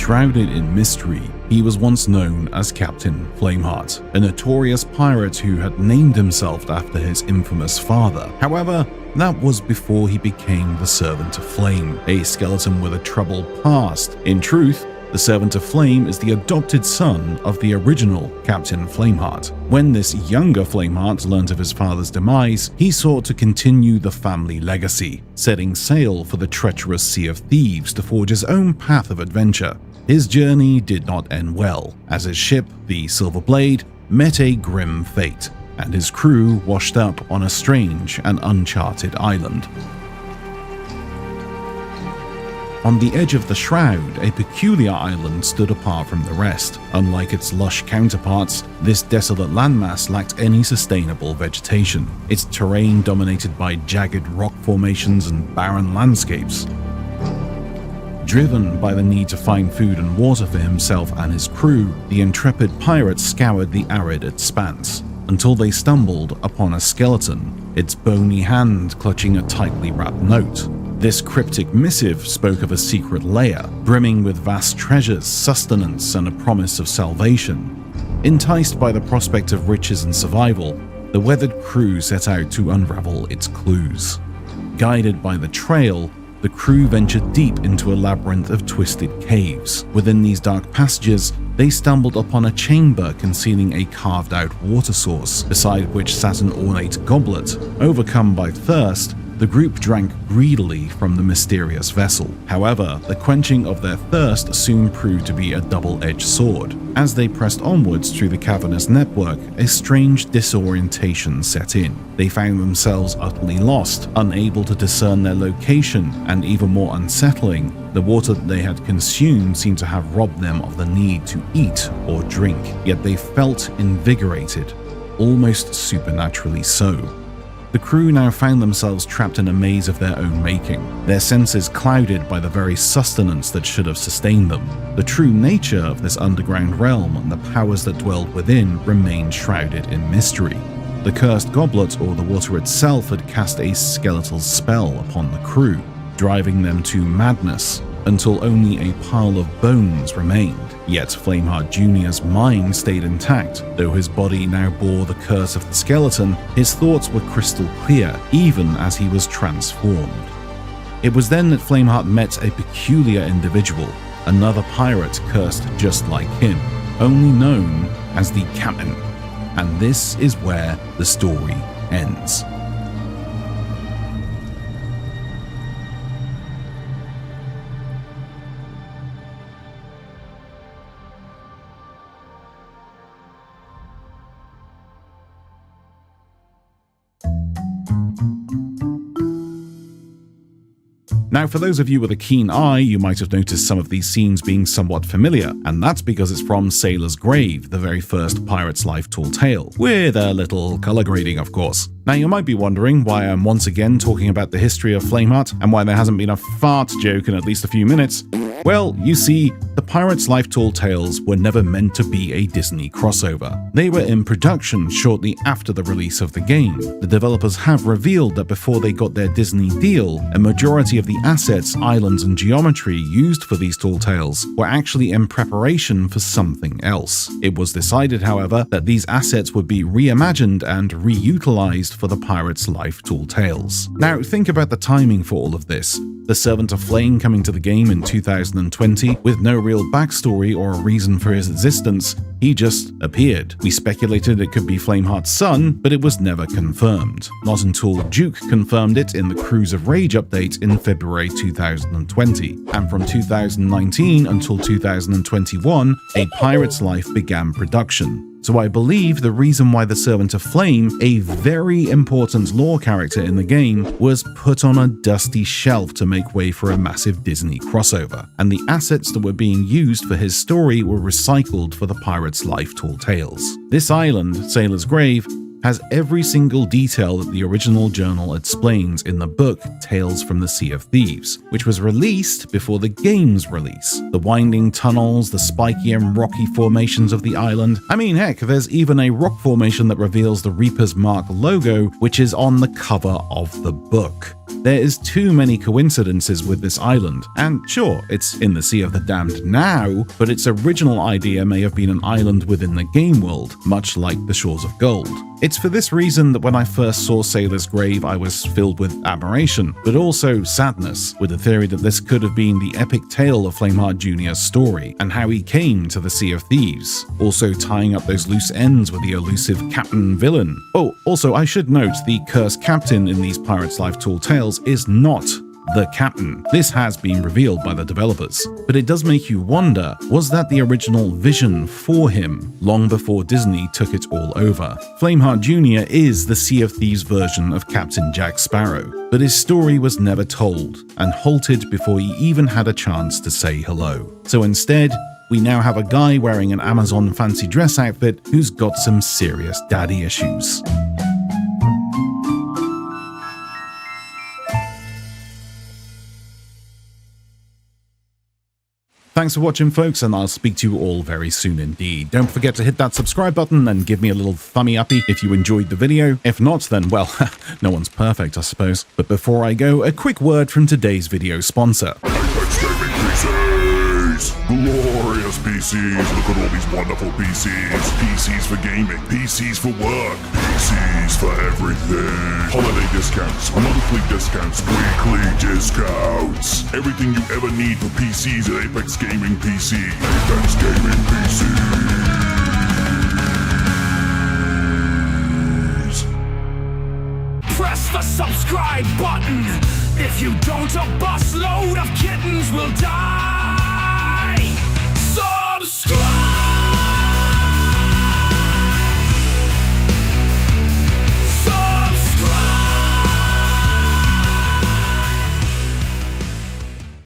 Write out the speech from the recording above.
Shrouded in mystery, he was once known as Captain Flameheart, a notorious pirate who had named himself after his infamous father. However, that was before he became the Servant of Flame, a skeleton with a troubled past. In truth, the Servant of Flame is the adopted son of the original Captain Flameheart. When this younger Flameheart learned of his father's demise, he sought to continue the family legacy, setting sail for the treacherous Sea of Thieves to forge his own path of adventure. His journey did not end well, as his ship, the Silver Blade, met a grim fate, and his crew washed up on a strange and uncharted island. On the edge of the Shroud, a peculiar island stood apart from the rest. Unlike its lush counterparts, this desolate landmass lacked any sustainable vegetation, its terrain dominated by jagged rock formations and barren landscapes. Driven by the need to find food and water for himself and his crew, the intrepid pirates scoured the arid expanse, until they stumbled upon a skeleton, its bony hand clutching a tightly wrapped note. This cryptic missive spoke of a secret lair, brimming with vast treasures, sustenance, and a promise of salvation. Enticed by the prospect of riches and survival, the weathered crew set out to unravel its clues. Guided by the trail, the crew ventured deep into a labyrinth of twisted caves. Within these dark passages, they stumbled upon a chamber concealing a carved-out water source, beside which sat an ornate goblet. Overcome by thirst, the group drank greedily from the mysterious vessel. However, the quenching of their thirst soon proved to be a double-edged sword. As they pressed onwards through the cavernous network, a strange disorientation set in. They found themselves utterly lost, unable to discern their location, and even more unsettling, the water that they had consumed seemed to have robbed them of the need to eat or drink, yet they felt invigorated, almost supernaturally so. The crew now found themselves trapped in a maze of their own making, their senses clouded by the very sustenance that should have sustained them. The true nature of this underground realm and the powers that dwelled within remained shrouded in mystery. The cursed goblet or the water itself had cast a skeletal spell upon the crew, driving them to madness until only a pile of bones remained. Yet Flameheart Jr.'s mind stayed intact. Though his body now bore the curse of the skeleton, his thoughts were crystal clear, even as he was transformed. It was then that Flameheart met a peculiar individual, another pirate cursed just like him, only known as the Captain. And this is where the story ends. Now, for those of you with a keen eye, you might have noticed some of these scenes being somewhat familiar, and that's because it's from Sailor's Grave, the very first Pirate's Life tall tale, with a little color grading, of course. Now, you might be wondering why I'm once again talking about the history of Flameheart, and why there hasn't been a fart joke in at least a few minutes. Well, you see, the Pirate's Life Tall Tales were never meant to be a Disney crossover. They were in production shortly after the release of the game. The developers have revealed that before they got their Disney deal, a majority of the assets, islands, and geometry used for these Tall Tales were actually in preparation for something else. It was decided, however, that these assets would be reimagined and reutilized for the Pirate's Life Tall Tales. Now, think about the timing for all of this. The Servant of Flame coming to the game in 2020 with no real backstory or a reason for his existence. He just appeared. We speculated it could be Flameheart's son, but it was never confirmed. Not until Duke confirmed it in the Cruise of Rage update in February 2020. And from 2019 until 2021, A Pirate's Life began production. So I believe the reason why the Servant of Flame, a very important lore character in the game, was put on a dusty shelf to make way for a massive Disney crossover, and the assets that were being used for his story were recycled for the Pirate's Life Tall Tales. This island, Sailor's Grave, has every single detail that the original journal explains in the book Tales from the Sea of Thieves, which was released before the game's release. The winding tunnels, the spiky and rocky formations of the island. I mean, heck, there's even a rock formation that reveals the Reaper's Mark logo, which is on the cover of the book. There is too many coincidences with this island, and sure, it's in the Sea of the Damned now, but its original idea may have been an island within the game world, much like the Shores of Gold. It's for this reason that when I first saw Sailor's Grave, I was filled with admiration, but also sadness, with the theory that this could have been the epic tale of Flameheart Jr.'s story, and how he came to the Sea of Thieves, also tying up those loose ends with the elusive Captain Villain. Oh, also I should note, the cursed captain in these Pirates Life Tall Tales is not the captain. This has been revealed by the developers. But it does make you wonder, was that the original vision for him, long before Disney took it all over? Flameheart Jr. is the Sea of Thieves version of Captain Jack Sparrow, but his story was never told, and halted before he even had a chance to say hello. So instead, we now have a guy wearing an Amazon fancy dress outfit who's got some serious daddy issues. Thanks for watching, folks, and I'll speak to you all very soon indeed. Don't forget to hit that subscribe button and give me a little thumbie uppy if you enjoyed the video. If not, then, well, no one's perfect, I suppose. But before I go, a quick word from today's video sponsor. Glorious PCs, look at all these wonderful PCs. PCs for gaming, PCs for work, PCs for everything. Holiday discounts, monthly discounts, weekly discounts. Everything you ever need for PCs at Apex Gaming PC. Apex Gaming PCs. Press the subscribe button. If you don't, a busload of kittens will die. Subscribe!